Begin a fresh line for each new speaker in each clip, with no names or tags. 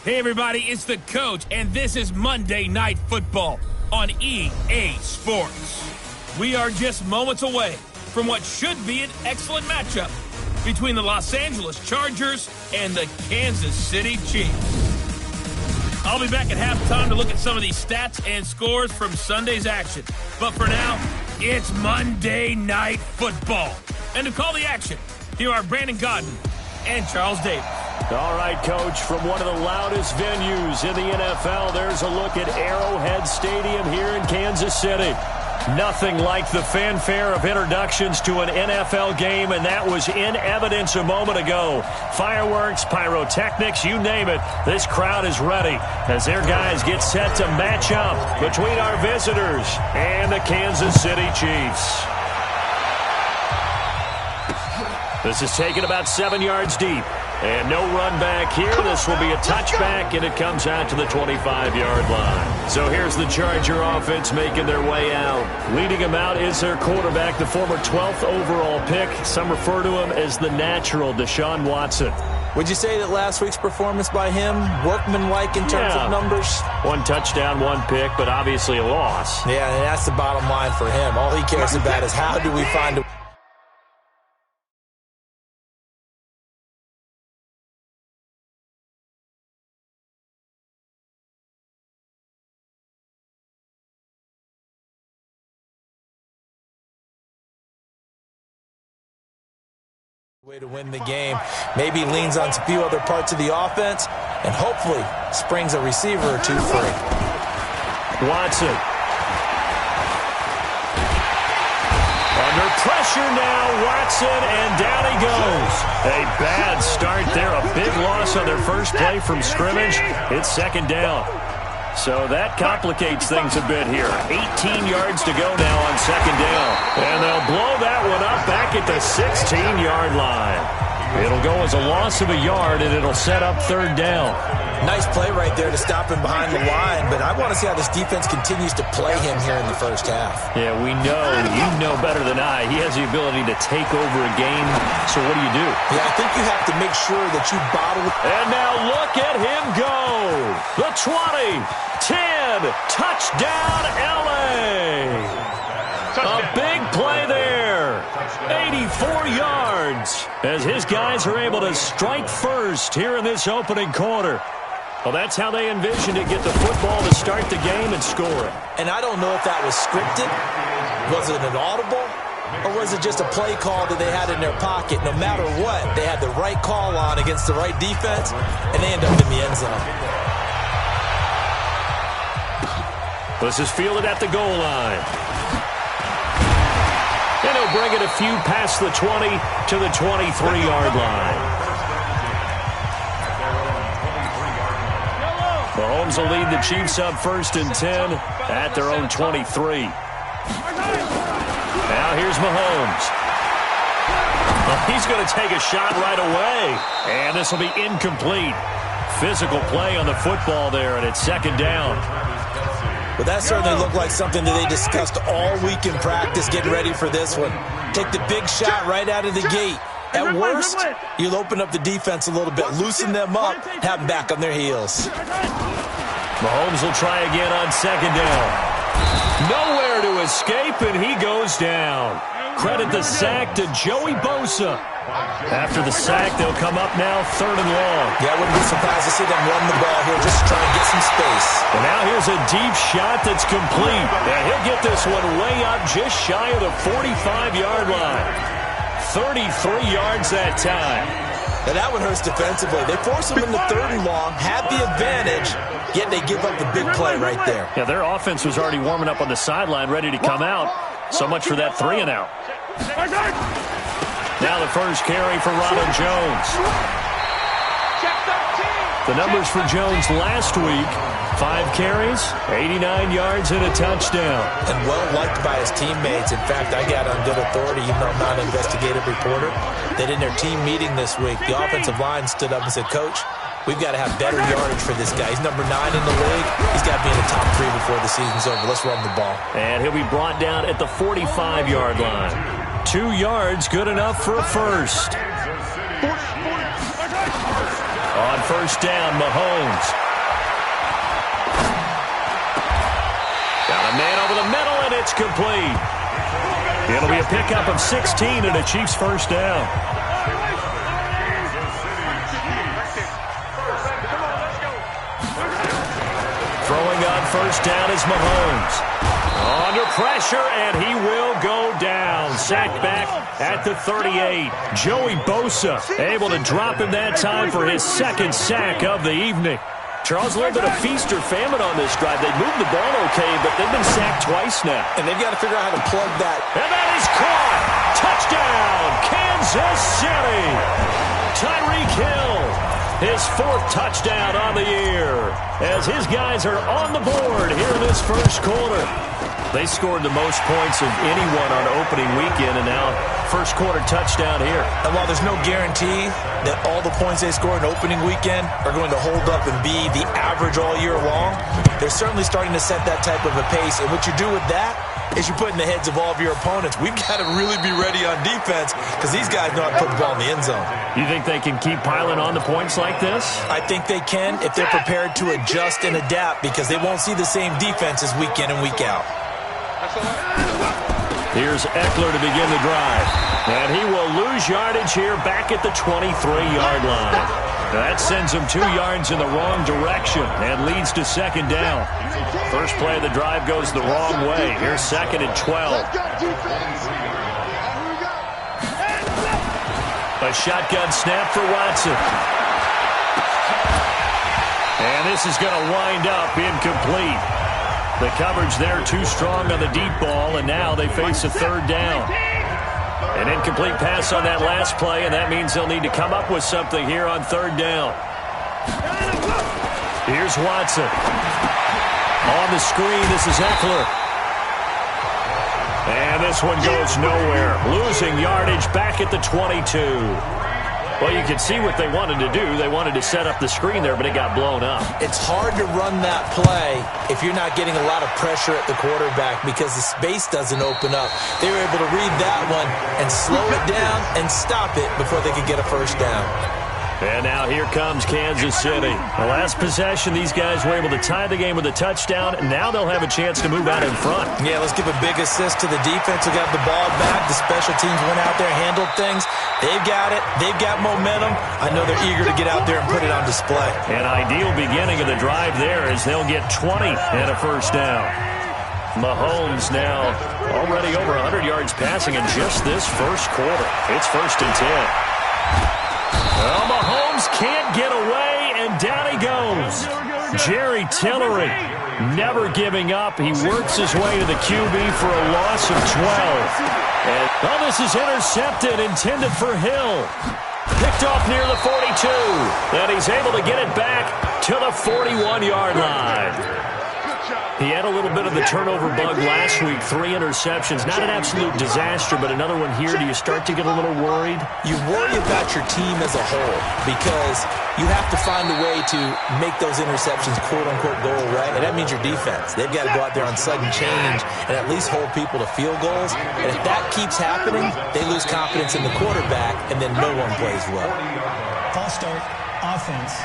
Hey everybody, it's the coach, and this is Monday Night Football on EA Sports. We are just moments away from what should be an excellent matchup between the Los Angeles Chargers and the Kansas City Chiefs. I'll be back at halftime to look at some of these stats and scores from Sunday's action. But for now, it's Monday Night Football. And to call the action, here are Brandon Godden and Charles Davis.
All right, Coach, from one of the loudest venues in the NFL, there's a look at Arrowhead Stadium here in Kansas City. Nothing like the fanfare of introductions to an NFL game, and that was in evidence a moment ago. Fireworks, pyrotechnics, you name it. This crowd is ready as their guys get set to match up between our visitors and the Kansas City Chiefs. This is taken about 7 yards deep. And no run back here. This will be a touchback, and it comes out to the 25-yard line. So here's the Charger offense making their way out. Leading them out is their quarterback, the former 12th overall pick. Some refer to him as the natural, Deshaun Watson.
Would you say that last week's performance by him, workmanlike in terms of numbers?
One touchdown, one pick, but obviously a loss.
Yeah, and that's the bottom line for him. All he cares about is how do we find a way to win the game. Maybe leans on a few other parts of the offense and hopefully springs a receiver or two free.
Watson. Under pressure now, Watson, and down he goes. A bad start there, a big loss on their first play from scrimmage. It's second down. So that complicates things a bit here. 18 yards to go now on second down. And they'll blow that one up back at the 16-yard line. It'll go as a loss of a yard, and it'll set up third down.
Nice play right there to stop him behind the line, but I want to see how this defense continues to play him here in the first half.
Yeah, we know, you know better than I, he has the ability to take over a game, so what do you do?
Yeah, I think you have to make sure that you bottle it.
And now look at him go! The 20, 10, touchdown LA! A big play there! 84 yards as his guys are able to strike first here in this opening quarter. Well, that's how they envisioned it, get the football to start the game and score it.
And I don't know if that was scripted. Was it an audible? Or was it just a play call that they had in their pocket? No matter what, they had the right call on against the right defense, and they end up in the end zone.
This is fielded at the goal line. And he'll bring it a few past the 20 to the 23-yard line. Mahomes will lead the Chiefs up 1st and 10 at their own 23. Now here's Mahomes. He's going to take a shot right away. And this will be incomplete. Physical play on the football there, and it's second down.
But that certainly looked like something that they discussed all week in practice getting ready for this one. Take the big shot right out of the gate. At worst, you'll open up the defense a little bit, loosen them up, have them back on their heels.
Mahomes will try again on second down. Nowhere to escape, and he goes down. Credit the sack to Joey Bosa. After the sack, they'll come up now 3rd and long.
Yeah, I wouldn't be surprised to see them run the ball here just to try and get some space.
And now here's a deep shot that's complete. And he'll get this one way up just shy of the 45-yard line. 33 yards that time.
And that one hurts defensively. They force him into 3rd and long, have the advantage, yet they give up the big play right there.
Yeah, their offense was already warming up on the sideline, ready to come out. So much for that 3 and out. Now the first carry for Ronald Jones. The numbers for Jones last week, 5 carries, 89 yards, and a touchdown.
And well-liked by his teammates. In fact, I got on good authority, even though I'm not an investigative reporter, that in their team meeting this week, the offensive line stood up and said, Coach, we've got to have better yardage for this guy. He's number 9 in the league. He's got to be in the top 3 before the season's over. Let's run the ball.
And he'll be brought down at the 45-yard line. 2 yards, good enough for a first. On first down, Mahomes. Got a man over the middle, and it's complete. It'll be a pickup of 16 and a Chiefs first down. Throwing on first down is Mahomes. Under pressure, and he will go down. Sacked back at the 38. Joey Bosa able to drop him that time for his second sack of the evening. Charles, a little bit of feast or famine on this drive. They moved the ball okay, but they've been sacked twice now.
And they've got to figure out how to plug that.
And that is caught. Touchdown, Kansas City. Tyreek Hill, his fourth touchdown on the year, as his guys are on the board here in this first quarter. They scored the most points of anyone on opening weekend, and now first quarter touchdown here.
And while there's no guarantee that all the points they score in opening weekend are going to hold up and be the average all year long, they're certainly starting to set that type of a pace. And what you do with that is you put in the heads of all of your opponents, we've got to really be ready on defense because these guys know how to put the ball in the end zone.
You think they can keep piling on the points like this?
I think they can if they're prepared to adjust and adapt, because they won't see the same defenses week in and week out.
Here's Eckler to begin the drive. And he will lose yardage here back at the 23-yard line. That sends him 2 yards in the wrong direction and leads to second down. First play of the drive goes the wrong way. Here's second and 12. A shotgun snap for Watson. And this is going to wind up incomplete. The coverage there too strong on the deep ball, and now they face a third down. An incomplete pass on that last play, and that means they'll need to come up with something here on third down. Here's Watson. On the screen, this is Eckler. And this one goes nowhere. Losing yardage back at the 22. Well, you can see what they wanted to do. They wanted to set up the screen there, but it got blown up.
It's hard to run that play if you're not getting a lot of pressure at the quarterback because the space doesn't open up. They were able to read that one and slow it down and stop it before they could get a first down.
And now here comes Kansas City. The last possession, these guys were able to tie the game with a touchdown. Now they'll have a chance to move out in front.
Yeah, let's give a big assist to the defense who got the ball back. The special teams went out there, handled things. They've got it. They've got momentum. I know they're eager to get out there and put it on display.
An ideal beginning of the drive there as they'll get 20 and a first down. Mahomes now already over 100 yards passing in just this first quarter. It's first and 10. Well, Mahomes can't get away, and down he goes. Jerry Tillery never giving up. He works his way to the QB for a loss of 12. And this is intercepted, intended for Hill. Picked off near the 42. And he's able to get it back to the 41-yard line. He had a little bit of the turnover bug last week, 3 interceptions. Not an absolute disaster, but another one here. Do you start to get a little worried?
You worry about your team as a whole because you have to find a way to make those interceptions quote-unquote go away, and that means your defense. They've got to go out there on sudden change and at least hold people to field goals. And if that keeps happening, they lose confidence in the quarterback, and then no one plays well.
False start, offense.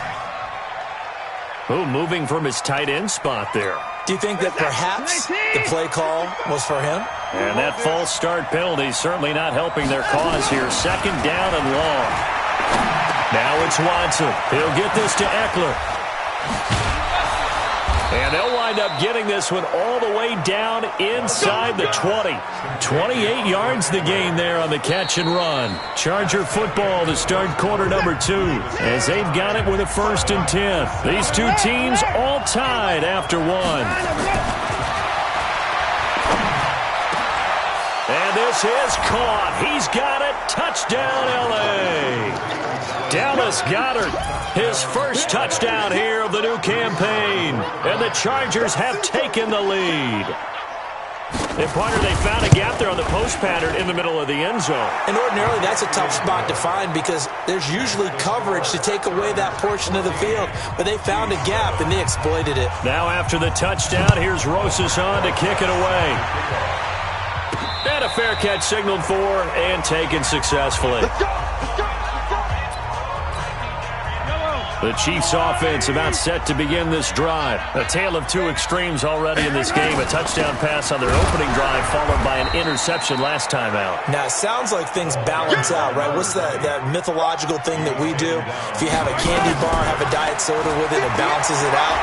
Oh, moving from his tight end spot there.
Do you think that perhaps the play call was for him?
And that false start penalty certainly not helping their cause here. Second down and long. Now it's Watson. He'll get this to Eckler. And they'll wind up getting this one all the way down inside the 20. 28 yards the gain there on the catch and run. Charger football to start quarter number 2 as they've got it with a first and 10. These two teams all tied after 1. And this is caught. He's got it. Touchdown, L.A. Dallas Goedert, his first touchdown here of the new campaign. And the Chargers have taken the lead. And partner, they found a gap there on the post pattern in the middle of the end zone.
And ordinarily, that's a tough spot to find because there's usually coverage to take away that portion of the field. But they found a gap, and they exploited it.
Now after the touchdown, here's Rosas on to kick it away. And a fair catch signaled for and taken successfully. The Chiefs offense about set to begin this drive. A tale of two extremes already in this game. A touchdown pass on their opening drive followed by an interception last time out.
Now, it sounds like things balance out, right? What's that mythological thing that we do? If you have a candy bar, have a diet soda with it, it balances it out.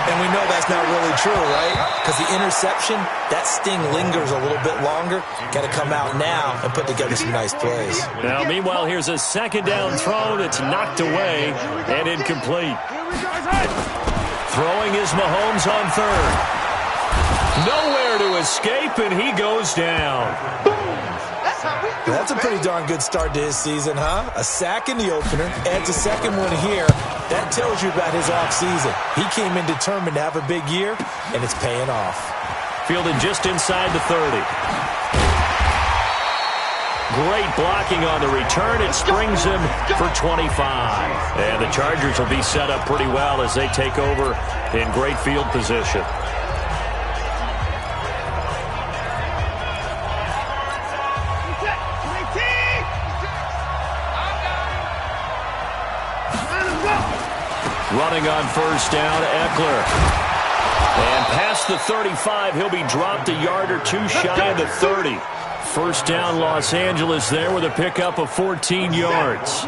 And we know that's not really true, right? Because the interception, that sting lingers a little bit longer. Got to come out now and put together some nice plays.
Now, meanwhile, here's a second down throw that's knocked away and incomplete. Throwing is Mahomes on third. Nowhere to escape, and he goes down.
That's a pretty darn good start to his season, huh? A sack in the opener, adds a second one here. That tells you about his offseason. He came in determined to have a big year, and it's paying off.
Fielded just inside the 30. Great blocking on the return. It springs him for 25. And the Chargers will be set up pretty well as they take over in great field position. Running on first down, Eckler. And past the 35, he'll be dropped a yard or two shy of the 30. First down, Los Angeles there with a pickup of 14 yards.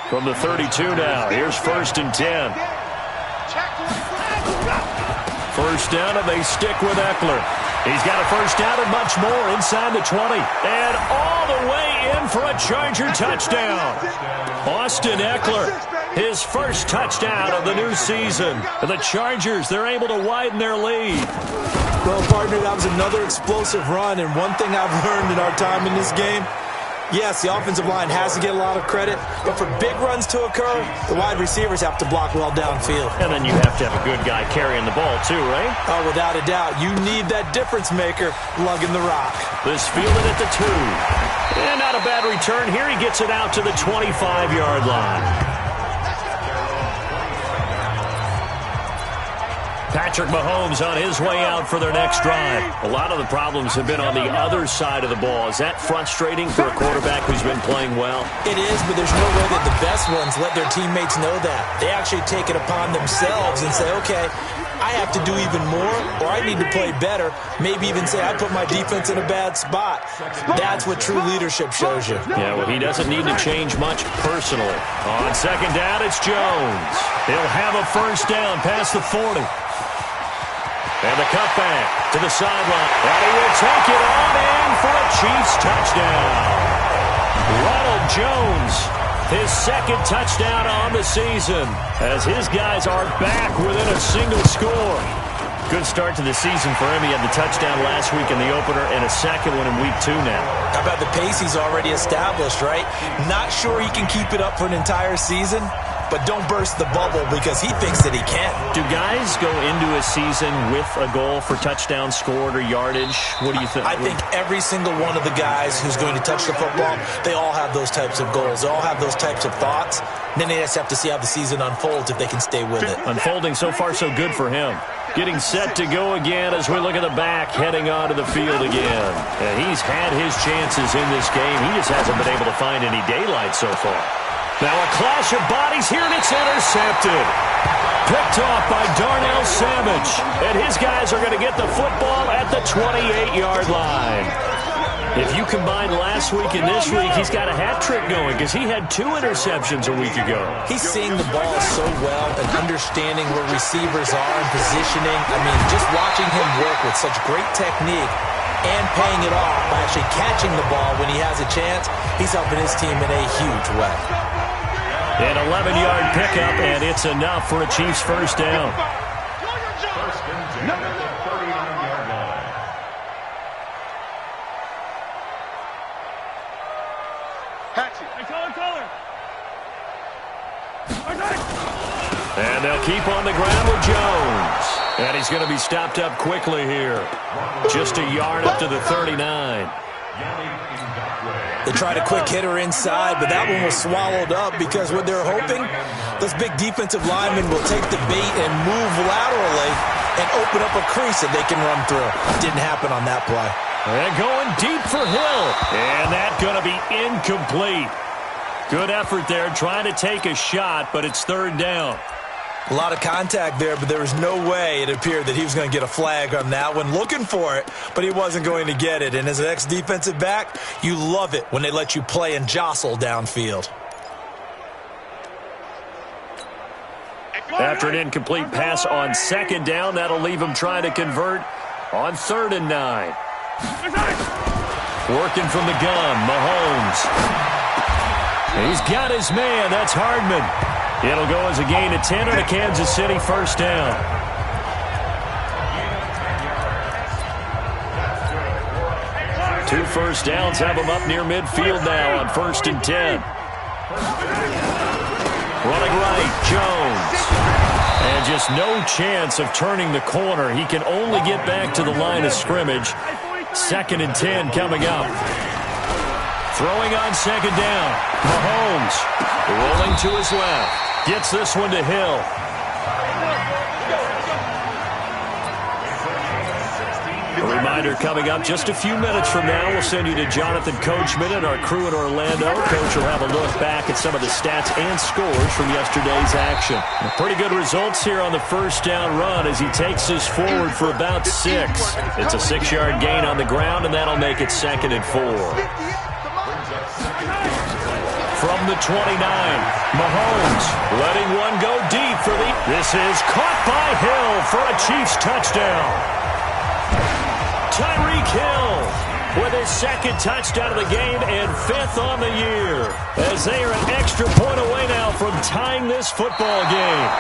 From the 32 now, here's first and 10. First down, and they stick with Eckler. He's got a first down and much more inside the 20. And all the way in for a Charger touchdown. Austin Eckler, his first touchdown of the new season. And the Chargers, they're able to widen their lead.
Well, partner, that was another explosive run. And one thing I've learned in our time in this game, yes, the offensive line has to get a lot of credit, but for big runs to occur, the wide receivers have to block well downfield.
And then you have to have a good guy carrying the ball too, right?
Oh, without a doubt. You need that difference maker lugging the rock.
This fielded at the 2. And not a bad return. Here he gets it out to the 25-yard line. Patrick Mahomes on his way out for their next drive. A lot of the problems have been on the other side of the ball. Is that frustrating for a quarterback who's been playing well?
It is, but there's no way that the best ones let their teammates know that. They actually take it upon themselves and say, okay, I have to do even more, or I need to play better. Maybe even say I put my defense in a bad spot. That's what true leadership shows you.
Yeah, well, he doesn't need to change much personally. On second down, it's Jones. He'll have a first down past the 40. And the cutback to the sideline. And he will take it on in for a Chiefs touchdown. Ronald Jones, his second touchdown on the season, as his guys are back within a single score. Good start to the season for him. He had the touchdown last week in the opener and a second one in week 2 now.
How about the pace he's already established, right? Not sure he can keep it up for an entire season, but don't burst the bubble because he thinks that he can.
Do guys go into a season with a goal for touchdown scored or yardage? What do you think?
I think every single one of the guys who's going to touch the football, they all have those types of goals. They all have those types of thoughts. Then they just have to see how the season unfolds if they can stay with it.
Unfolding so far so good for him. Getting set to go again as we look at the back, heading onto the field again. And he's had his chances in this game. He just hasn't been able to find any daylight so far. Now a clash of bodies here, and it's intercepted. Picked off by Darnell Savage. And his guys are going to get the football at the 28-yard line. If you combine last week and this week, he's got a hat trick going because he had 2 interceptions a week ago.
He's seeing the ball so well and understanding where receivers are and positioning. I mean, just watching him work with such great technique and paying it off by actually catching the ball when he has a chance, he's helping his team in a huge way.
An 11-yard pickup, and it's enough for a Chiefs first down. And they'll keep on the ground with Jones. And he's going to be stopped up quickly here. Just a yard up to the 39.
They tried a quick hitter inside, but that one was swallowed up because what they're hoping, those big defensive linemen will take the bait and move laterally and open up a crease that they can run through. Didn't happen on that play.
And going deep for Hill. And that's going to be incomplete. Good effort there, trying to take a shot, but it's third down.
A lot of contact there, but there was no way it appeared that he was going to get a flag on that one. Looking for it, but he wasn't going to get it. And as an ex-defensive back, you love it when they let you play and jostle downfield.
After an incomplete pass on second down, that'll leave him trying to convert on 3rd and 9. Working from the gun, Mahomes. He's got his man. That's Hardman. It'll go as a gain of 10 on a Kansas City first down. Two first downs have him up near midfield now on 1st and 10. Running right, Jones. And just no chance of turning the corner. He can only get back to the line of scrimmage. 2nd and 10 coming up. Throwing on second down. Mahomes rolling to his left. Gets this one to Hill. A reminder coming up just a few minutes from now. We'll send you to Jonathan Coachman and our crew in Orlando. Coach will have a look back at some of the stats and scores from yesterday's action. Pretty good results here on the first down run as he takes us forward for about 6. It's a 6-yard gain on the ground, and that'll make it 2nd and 4. From the 29, Mahomes letting one go deep for the... This is caught by Hill for a Chiefs touchdown. Tyreek Hill with his 2nd touchdown of the game and 5th on the year, as they are an extra point away now from tying this football game.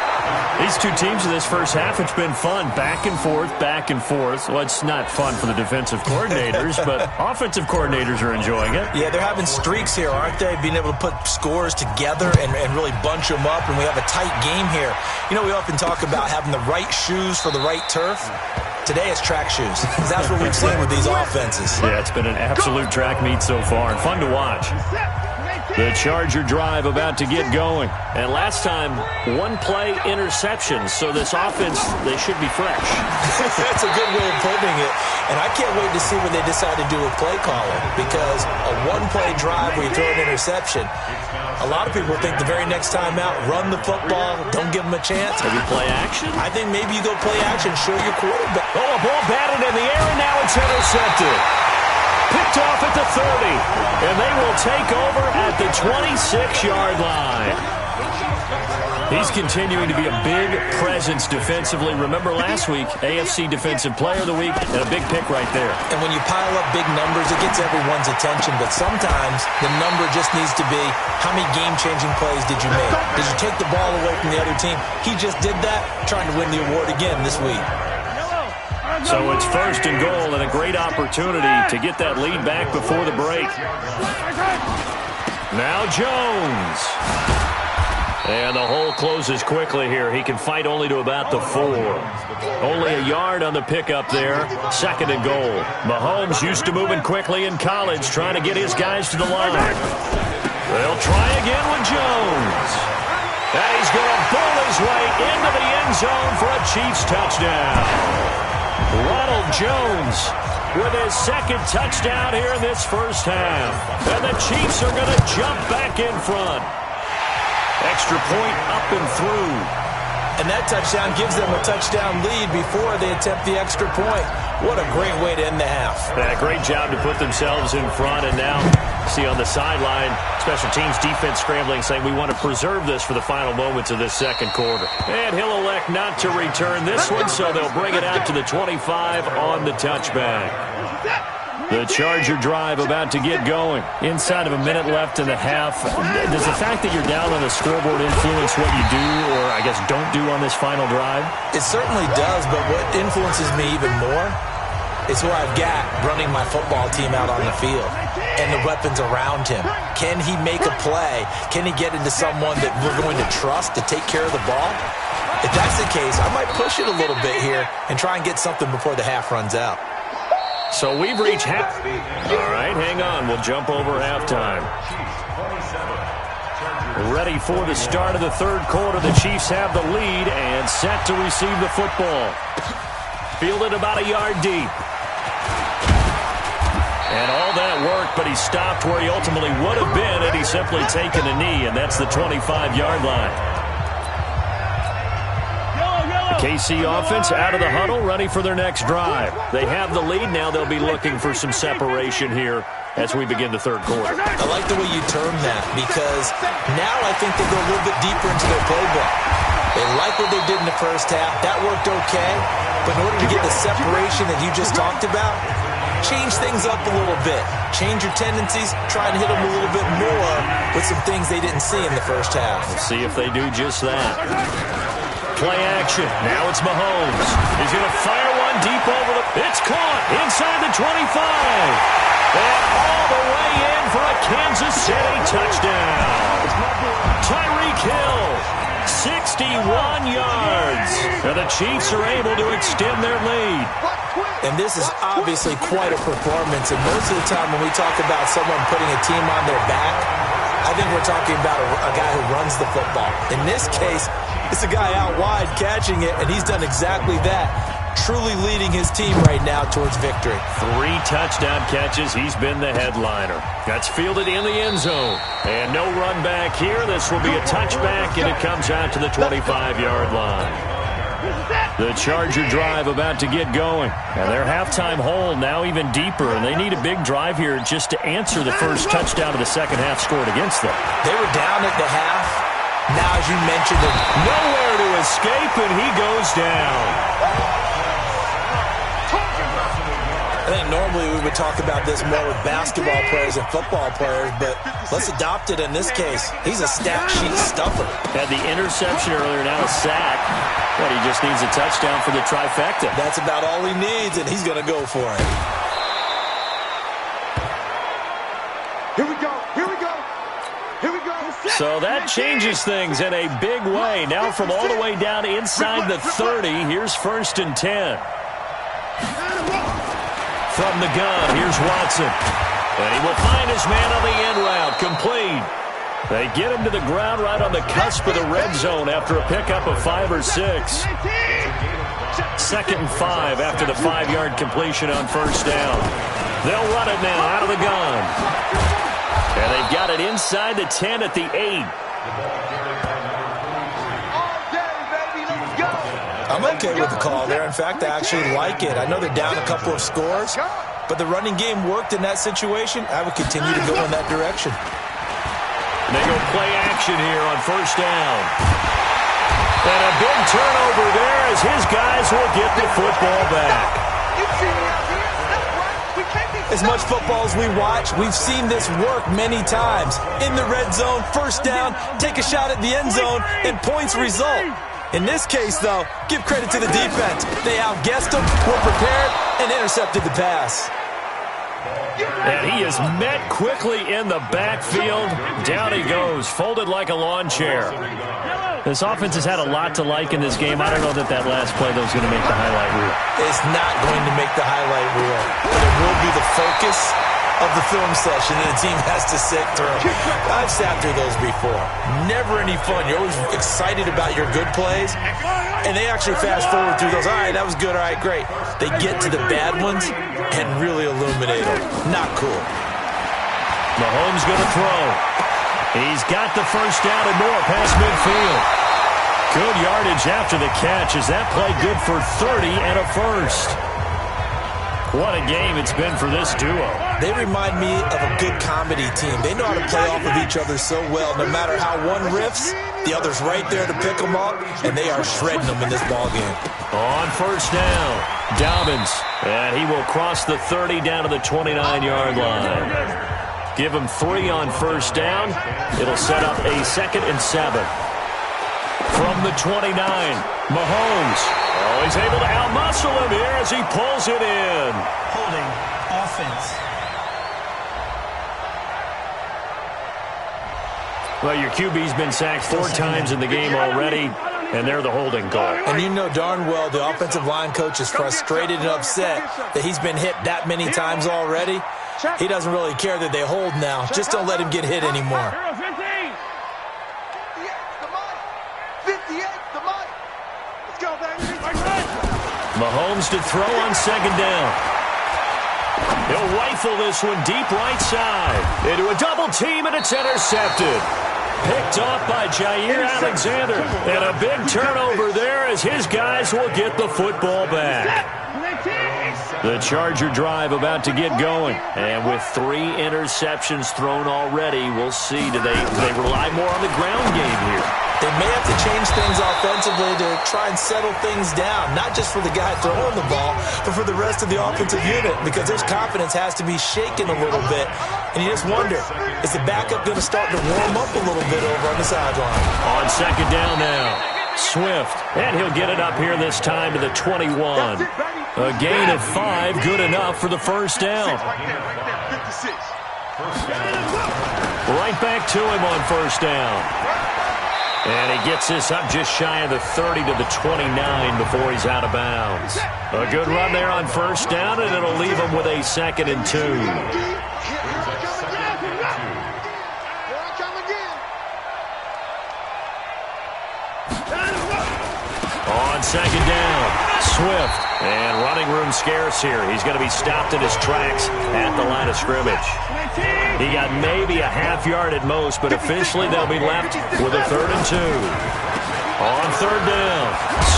These two teams in this first half, it's been fun. Back and forth, back and forth. Well, it's not fun for the defensive coordinators, but offensive coordinators are enjoying it.
Yeah, they're having streaks here, aren't they? Being able to put scores together and really bunch them up, and we have a tight game here. You know, we often talk about having the right shoes for the right turf. Today it's track shoes. That's what we've seen with these offenses.
Yeah, it's been an absolute track meet so far and fun to watch. The Charger drive about to get going. And last time, 1-play interceptions. So this offense, they should be fresh.
That's a good way of putting it. And I can't wait to see what they decide to do with play calling. Because a 1-play drive where you throw an interception, a lot of people think the very next time out, run the football, don't give them a chance.
Maybe play action?
I think maybe you go play action, show your quarterback.
Oh, a ball batted in the air, and now it's intercepted. Picked off at the 30, and they will take over at the 26-yard line. He's continuing to be a big presence defensively. Remember last week, AFC Defensive Player of the Week, and a big pick right there.
And when you pile up big numbers, it gets everyone's attention, but sometimes the number just needs to be, how many game-changing plays did you make? Did you take the ball away from the other team? He just did that, trying to win the award again this week.
So it's 1st and goal and a great opportunity to get that lead back before the break. Now Jones. And the hole closes quickly here. He can fight only to about the 4. Only a yard on the pickup there. 2nd and goal. Mahomes used to moving quickly in college, trying to get his guys to the line. They'll try again with Jones. And he's going to bowl his way into the end zone for a Chiefs touchdown. Ronald Jones with his 2nd touchdown here in this first half. And the Chiefs are going to jump back in front. Extra point up and through.
And that touchdown gives them a touchdown lead before they attempt the extra point. What a great way to end the half.
Yeah, great job to put themselves in front. And now, see on the sideline, special teams defense scrambling, saying we want to preserve this for the final moments of this 2nd quarter. And he'll elect not to return this one, so they'll bring it out to the 25 on the touchback. The Charger drive about to get going. Inside of a minute left in the half. Does the fact that you're down on the scoreboard influence what you do, or I guess don't do on this final drive?
It certainly does, but what influences me even more is who I've got running my football team out on the field and the weapons around him. Can he make a play? Can he get into someone that we're going to trust to take care of the ball? If that's the case, I might push it a little bit here and try and get something before the half runs out.
So we've reached half. All right, hang on. We'll jump over halftime. Ready for the start of the 3rd quarter. The Chiefs have the lead and set to receive the football. Fielded about a yard deep. And all that work, but he stopped where he ultimately would have been had he simply taken a knee, and that's the 25-yard line. KC offense out of the huddle, ready for their next drive. They have the lead. Now they'll be looking for some separation here as we begin the third quarter.
I like the way you term that, because now I think they go a little bit deeper into their playbook. They like what they did in the first half. That worked okay. But in order to get the separation that you just talked about, change things up a little bit. Change your tendencies. Try and hit them a little bit more with some things they didn't see in the first half.
Let's see if they do just that. Play action. Now it's Mahomes. He's going to fire one deep over the... It's caught inside the 25. And all the way in for a Kansas City touchdown. Tyreek Hill, 61 yards. And the Chiefs are able to extend their lead.
And this is obviously quite a performance. And most of the time when we talk about someone putting a team on their back, I think we're talking about a guy who runs the football. In this case, it's a guy out wide catching it, and he's done exactly that, truly leading his team right now towards victory.
3 touchdown catches. He's been the headliner. That's fielded in the end zone. And no run back here. This will be a touchback, and it comes out to the 25-yard line. The Charger drive about to get going. And their halftime hole now even deeper, and they need a big drive here just to answer the first touchdown of the second half scored against them.
They were down at the half. Now, as you mentioned,
nowhere to escape, and he goes down.
I think normally we would talk about this more with basketball players and football players, but let's adopt it in this case. He's a stat sheet stuffer.
Had the interception earlier, now a sack. But he just needs a touchdown for the trifecta.
That's about all he needs, and he's going to go for it.
Here we go. Here we go. Here we go.
So that changes things in a big way. Now from all the way down inside the 30, here's 1st and 10. From the gun, here's Watson. And he will find his man on the end route, complete. They get him to the ground right on the cusp of the red zone after a pickup of 5 or 6. 2nd and 5 after the 5-yard completion on 1st down. They'll run it now out of the gun. And they've got it inside the 10 at the 8.
I'm okay with the call there. In fact, I actually like it. I know they're down a couple of scores, but the running game worked in that situation. I would continue to go in that direction.
They go play action here on 1st down. And a big turnover there as his guys will get the football back.
As much football as we watch, we've seen this work many times. In the red zone, 1st down, take a shot at the end zone, and points result. In this case, though, give credit to the defense. They outguessed them, were prepared, and intercepted the pass.
And he is met quickly in the backfield. Down he goes, folded like a lawn chair. This offense has had a lot to like in this game. I don't know that last play, though, is going to make the highlight reel.
It's not going to make the highlight reel, but it will be the focus of the film session that the team has to sit through. I've sat through those before. Never any fun. You're always excited about your good plays, and they actually fast forward through those. All right, that was good. All right, great. They get to the bad ones and really illuminate them. Not cool.
Mahomes going to throw. He's got the 1st down and more past midfield. Good yardage after the catch. Is that play good for 30 and a 1st? What a game it's been for this duo.
They remind me of a good comedy team. They know how to play off of each other so well. No matter how one riffs, the other's right there to pick them up, and they are shredding them in this ballgame.
On 1st down, Dobbins. And he will cross the 30 down to the 29-yard line. Give him 3 on 1st down. It'll set up a 2nd and 7. From the 29, Mahomes. Oh, he's able to outmuscle him here as he pulls it in.
Holding offense.
Well, your QB's been sacked 4 times in the game already, and they're the holding call.
And you know darn well the offensive line coach is frustrated and upset that he's been hit that many times already. He doesn't really care that they hold now. Just don't let him get hit anymore.
Mahomes to throw on 2nd down. He'll rifle this one deep right side. Into a double team, and it's intercepted. Picked off by Jair Alexander. And a big turnover there as his guys will get the football back. The Charger drive about to get going. And with 3 interceptions thrown already, we'll see. Do they rely more on the ground game here?
They may have to change things offensively to try and settle things down, not just for the guy throwing the ball, but for the rest of the offensive unit, because their confidence has to be shaken a little bit. And you just wonder, is the backup going to start to warm up a little bit over on the sideline?
On second down now, Swift, and he'll get it up here this time to the 21. A gain of 5, good enough for the first down. Right back to him on first down. And he gets this up just shy of the 30 to the 29 before he's out of bounds. A good run there on first down, and it'll leave him with a 2nd and 2. On second down, Swift. And running room scarce here. He's going to be stopped in his tracks at the line of scrimmage. He got maybe a half yard at most, but officially they'll be left with a 3rd and 2. On third down,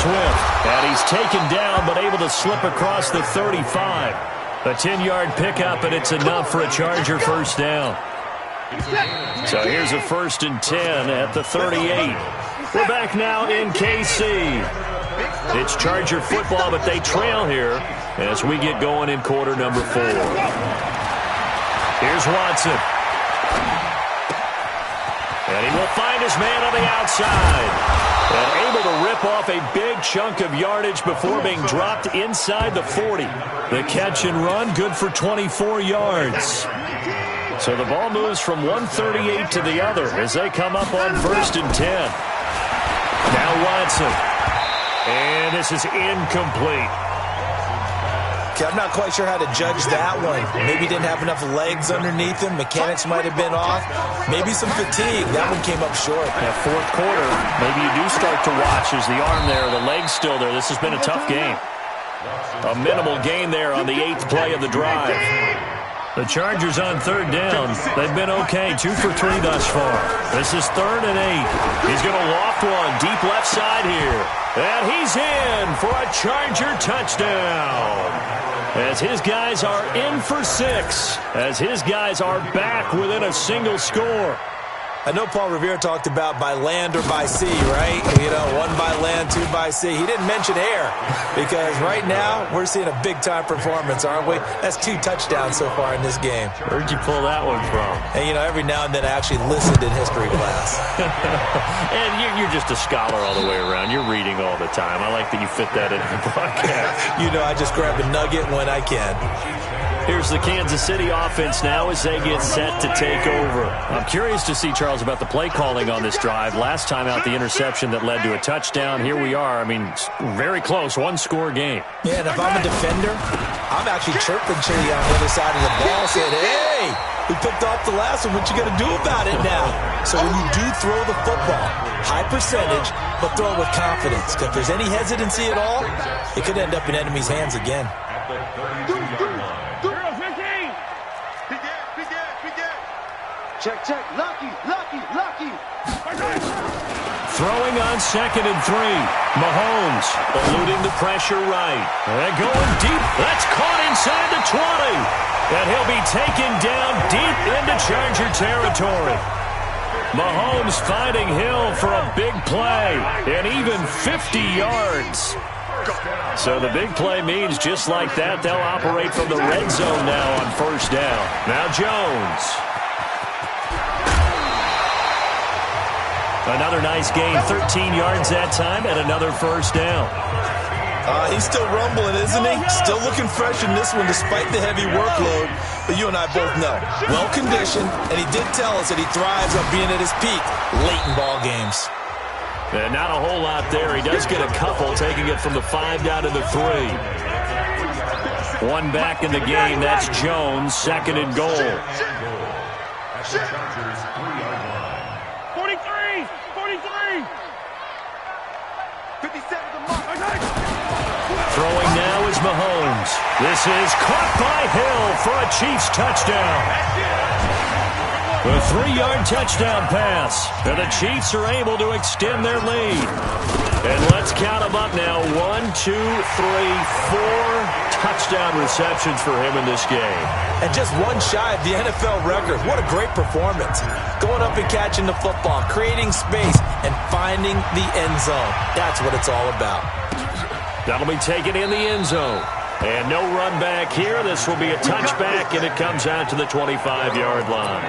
Swift. And he's taken down, but able to slip across the 35. A 10-yard pickup, and it's enough for a Charger first down. So here's a 1st and 10 at the 38. We're back now in KC. It's Charger football, but they trail here as we get going in quarter number 4. Here's Watson. And he will find his man on the outside. And able to rip off a big chunk of yardage before being dropped inside the 40. The catch and run, good for 24 yards. So the ball moves from 138 to the other as they come up on 1st and 10. Now Watson. And this is incomplete.
Okay, I'm not quite sure how to judge that one. Maybe he didn't have enough legs underneath him. Mechanics might have been off. Maybe some fatigue. That one came up short.
That 4th quarter, maybe you do start to watch. There's the arm there, the leg's still there. This has been a tough game. A minimal gain there on the 8th play of the drive. The Chargers on 3rd down. They've been okay, 2 for 3 thus far. This is 3rd and 8. He's going to loft one deep left side here. And he's in for a Charger touchdown. As his guys are in for 6. As his guys are back within a single score.
I know Paul Revere talked about by land or by sea, right? You know, 1 by land, 2 by sea. He didn't mention air because right now we're seeing a big-time performance, aren't we? That's 2 touchdowns so far in this game.
Where'd you pull that one from?
And, you know, every now and then I actually listened in history class.
And you're just a scholar all the way around. You're reading all the time. I like that you fit that into the broadcast.
You know, I just grab a nugget when I can.
Here's the Kansas City offense now as they get set to take over. I'm curious to see, Charles, about the play calling on this drive. Last time out, the interception that led to a touchdown. Here we are. I mean, very close, 1-score game.
Yeah, and if I'm a defender, I'm actually chirping Chili on the other side of the ball, saying, hey, we picked off the last one. What you got to do about it now? So when you do throw the football, high percentage, but throw it with confidence. Because if there's any hesitancy at all, it could end up in enemy's hands again.
Check. Lucky.
Throwing on 2nd and 3. Mahomes eluding the pressure right. And going deep. That's caught inside the 20. And he'll be taken down deep into Charger territory. Mahomes finding Hill for a big play. And even 50 yards. So the big play means just like that, they'll operate from the red zone now on 1st down. Now Jones. Another nice gain, 13 yards that time, and another 1st down.
He's still rumbling, isn't he? Still looking fresh in this one despite the heavy workload. But you and I both know, well-conditioned, and he did tell us that he thrives on being at his peak late in ball games.
And not a whole lot there. He does get a couple, taking it from the 5 down to the 3. One back in the game, that's Jones, 2nd and goal.
57 to mark.
Throwing now is Mahomes. This is caught by Hill for a Chiefs touchdown. A 3-yard touchdown pass. And the Chiefs are able to extend their lead. And let's count them up now. 1, 2, 3, 4 touchdown receptions for him in this game.
And just one shy of the NFL record. What a great performance. Going up and catching the football, creating space, and finding the end zone. That's what it's all about.
That'll be taken in the end zone. And no run back here. This will be a touchback, and it comes out to the 25-yard line.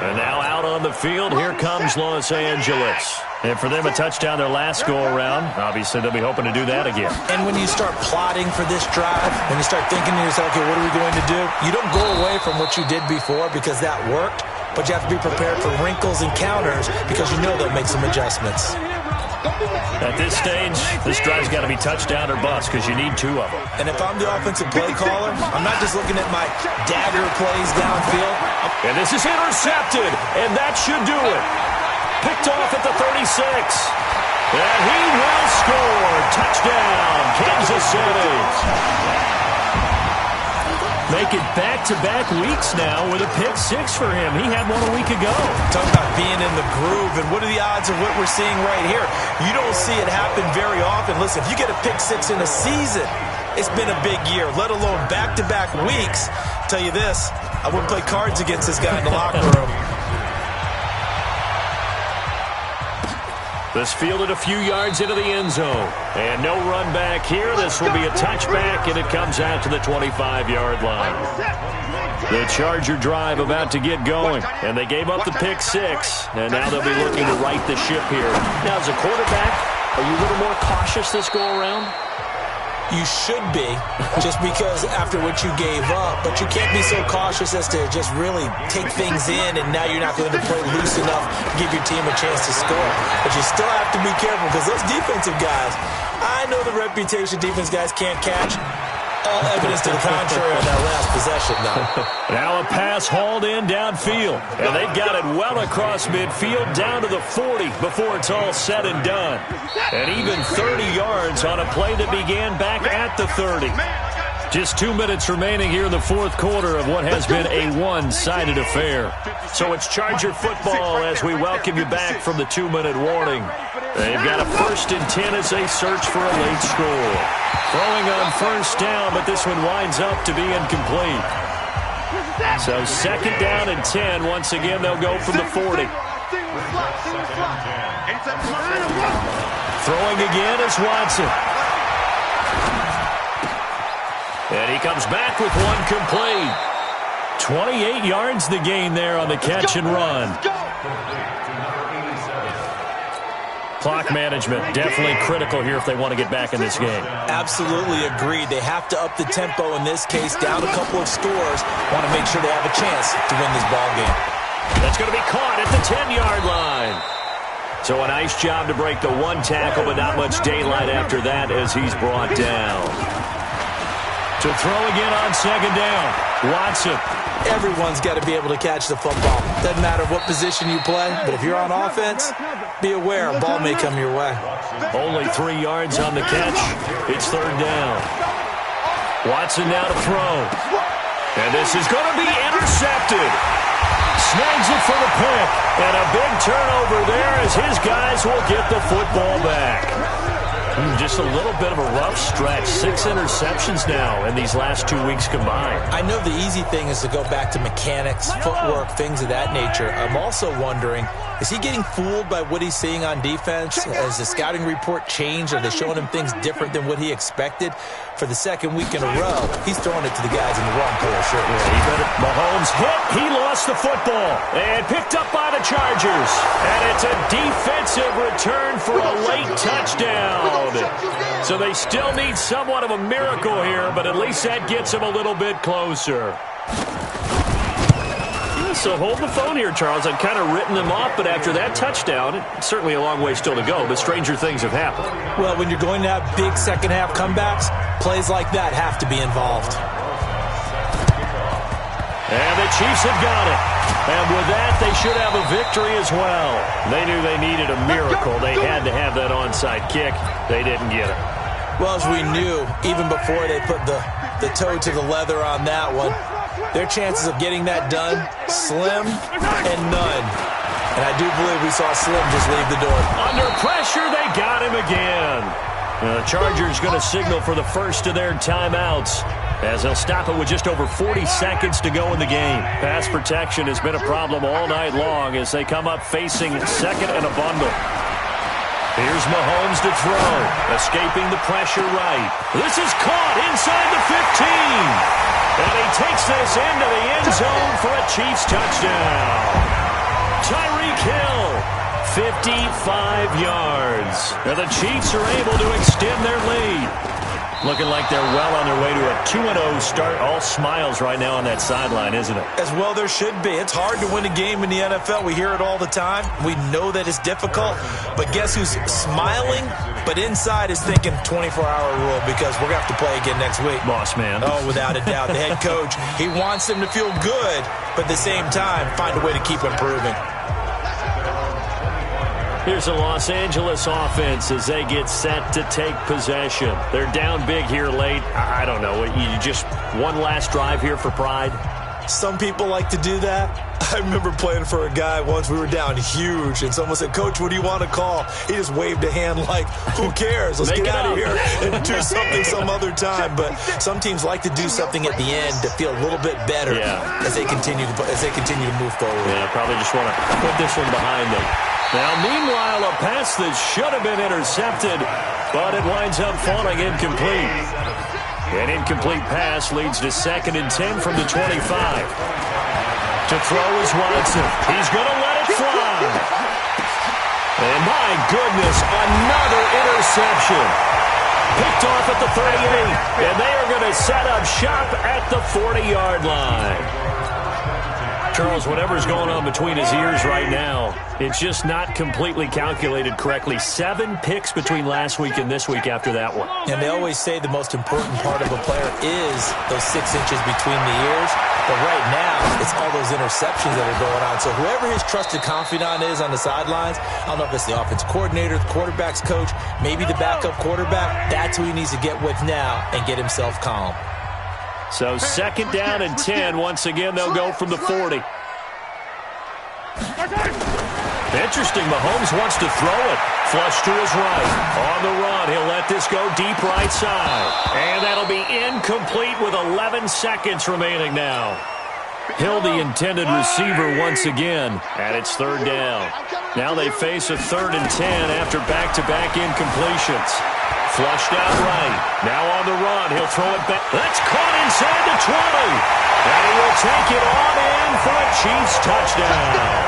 And now out on the field, here comes Los Angeles. And for them, a touchdown their last go-around. Obviously, they'll be hoping to do that again.
And when you start plotting for this drive, when you start thinking to yourself, okay, what are we going to do? You don't go away from what you did before because that worked, but you have to be prepared for wrinkles and counters because you know they'll make some adjustments.
At this stage, this drive's got to be touchdown or bust because you need 2 of them.
And if I'm the offensive play caller, I'm not just looking at my dagger plays downfield.
And this is intercepted, and that should do it. Picked off at the 36. And he will score. Touchdown, Kansas City. Make it back-to-back weeks now with a pick 6 for him. He had one a week ago.
Talking about being in the groove, and what are the odds of what we're seeing right here? You don't see it happen very often. Listen, if you get a pick 6 in a season, it's been a big year, let alone back-to-back weeks. I'll tell you this, I wouldn't play cards against this guy in the locker room.
This fielded a few yards into the end zone. And no run back here. This will be a touchback, and it comes out to the 25-yard line. The Charger drive about to get going. And they gave up the pick 6. And now they'll be looking to right the ship here. Now, as a quarterback, are you a little more cautious this go-around?
You should be, just because after what you gave up, but you can't be so cautious as to just really take things in, and now you're not going to play loose enough to give your team a chance to score. But you still have to be careful because those defensive guys, I know the reputation defense guys can't catch. All evidence to the contrary on that last possession, though.
Now a pass hauled in downfield, and they've got it well across midfield down to the 40 before it's all said and done. And even 30 yards on a play that began back at the 30. Just 2 minutes remaining here in the fourth quarter of what has been a one-sided affair. So it's Charger football as we welcome you back from the 2-minute warning. They've got a 1st and 10 as they search for a late score. Throwing on 1st down, but this one winds up to be incomplete. So 2nd down and 10. Once again, they'll go from the 40. Throwing again is Watson. And he comes back with one complete. 28 yards the gain there on the catch and run. Clock management definitely critical here if they want to get back in this game.
Absolutely agreed. They have to up the tempo in this case, down a couple of scores. Want to make sure they have a chance to win this ball game.
That's going to be caught at the 10-yard line. So a nice job to break the one tackle, but not much daylight after that as he's brought down. To throw again on 2nd down, Watson.
Everyone's got to be able to catch the football. Doesn't matter what position you play, but if you're on offense, be aware a ball may come your way.
Only 3 yards on the catch. It's 3rd down. Watson now to throw. And this is going to be intercepted. Snags it for the pick. And a big turnover there as his guys will get the football back. Just a little bit of a rough stretch. 6 interceptions now in these last 2 weeks combined.
I know the easy thing is to go back to mechanics, footwork, things of that nature. I'm also wondering, is he getting fooled by what he's seeing on defense? Has the scouting report changed? Are they showing him things different than what he expected? For the 2nd week in a row, he's throwing it to the guys in the wrong color shirt.
Mahomes hit. He lost the football. And picked up by the Chargers. And it's a defensive return for a late touchdown. So they still need somewhat of a miracle here, but at least that gets them a little bit closer. So hold the phone here, Charles. I've kind of written them off, but after that touchdown, it's certainly a long way still to go, but stranger things have happened.
Well, when you're going to have big second-half comebacks, plays like that have to be involved.
And the Chiefs have got it. And with that, they should have a victory as well. They knew they needed a miracle. They had to have that onside kick. They didn't get it.
Well, as we knew, even before they put the toe to the leather on that one, their chances of getting that done, slim and none. And I do believe we saw Slim just leave the door.
Under pressure, they got him again. The Chargers going to signal for the first of their timeouts, as they'll stop it with just over 40 seconds to go in the game. Pass protection has been a problem all night long as they come up facing second and a bundle. Here's Mahomes to throw, escaping the pressure right. This is caught inside the 15. And he takes this into the end zone for a Chiefs touchdown. Tyreek Hill, 55 yards. Now the Chiefs are able to extend their lead. Looking like they're well on their way to a 2-0 start. All smiles right now on that sideline, isn't it?
As well there should be. It's hard to win a game in the NFL. We hear it all the time. We know that it's difficult. But guess who's smiling? But inside is thinking 24-hour rule, because we're going to have to play again next week.
Boss man.
Oh, without a doubt. The head coach, he wants them to feel good, but at the same time, find a way to keep improving.
Here's the Los Angeles offense as they get set to take possession. They're down big here late. I don't know. You just one last drive here for pride?
Some people like to do that. I remember playing for a guy once. We were down huge, and someone said, "Coach, what do you want to call?" He just waved a hand like, who cares? Let's get out of here and do something some other time. But some teams like to do something at the end to feel a little bit better as they continue to move forward.
Yeah, probably just want to put this one behind them. Now, meanwhile, a pass that should have been intercepted, but it winds up falling incomplete. An incomplete pass leads to 2nd and 10 from the 25. To throw is Watson. He's going to let it fly. And my goodness, another interception. Picked off at the 38, and they are going to set up shop at the 40-yard line. Charles, whatever's going on between his ears right now, it's just not completely calculated correctly. 7 picks between last week and this week after that one.
And they always say the most important part of a player is those 6 inches between the ears. But right now, it's all those interceptions that are going on. So whoever his trusted confidant is on the sidelines, I don't know if it's the offensive coordinator, the quarterback's coach, maybe the backup quarterback, that's who he needs to get with now and get himself calm.
So 2nd down and 10. Once again, they'll go from the 40. Interesting. Mahomes wants to throw it. Flush to his right. On the run. He'll let this go deep right side. And that'll be incomplete with 11 seconds remaining now. Hill, the intended receiver once again. And it's 3rd down. Now they face a 3rd and 10 after back-to-back incompletions. Flushed out right. Now on the run. He'll throw it back. That's caught inside the 20. And he will take it on in for a Chiefs touchdown.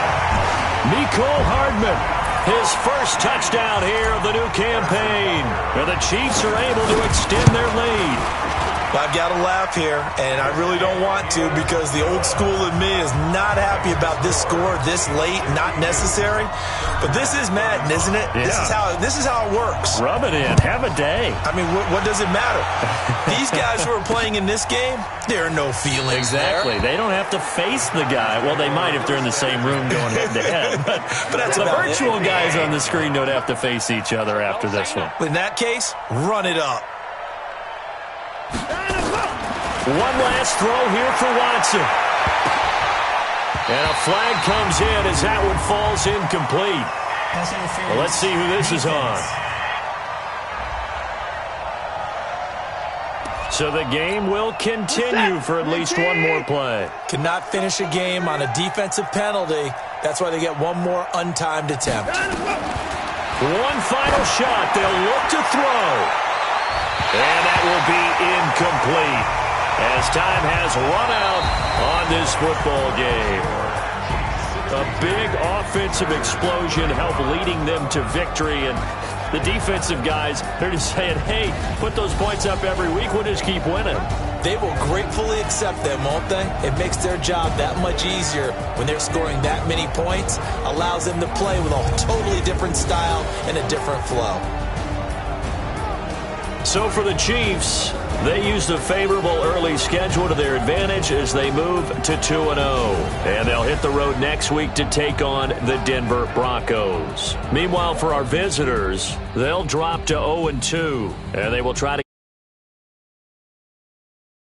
Mecole Hardman, his first touchdown here of the new campaign. And the Chiefs are able to extend their lead.
I've got to laugh here, and I really don't want to, because the old school in me is not happy about this score this late, not necessary. But this is Madden, isn't it?
Yeah.
This is how it works.
Rub it in. Have a day.
I mean, what does it matter? These guys who are playing in this game, there are no feelings
Exactly.
there.
They don't have to face the guy. Well, they might if they're in the same room going head-to-head. But
that's
the virtual guys on the screen don't have to face each other after this one.
In that case, run it up.
One last throw here for Watson. And a flag comes in as that one falls incomplete. Well, let's see who this is on. So the game will continue for at least one more play.
Cannot finish a game on a defensive penalty. That's why they get one more untimed attempt.
One final shot. They'll look to throw. And that will be incomplete, as time has run out on this football game. A big offensive explosion helped leading them to victory, and the defensive guys, they're just saying, hey, put those points up every week, we'll just keep winning.
They will gratefully accept them, won't they? It makes their job that much easier when they're scoring that many points, allows them to play with a totally different style and a different flow.
So for the Chiefs, They used a favorable early schedule to their advantage as they move to 2-0. And they'll hit the road next week to take on the Denver Broncos. Meanwhile, for our visitors, they'll drop to 0-2, and they will try to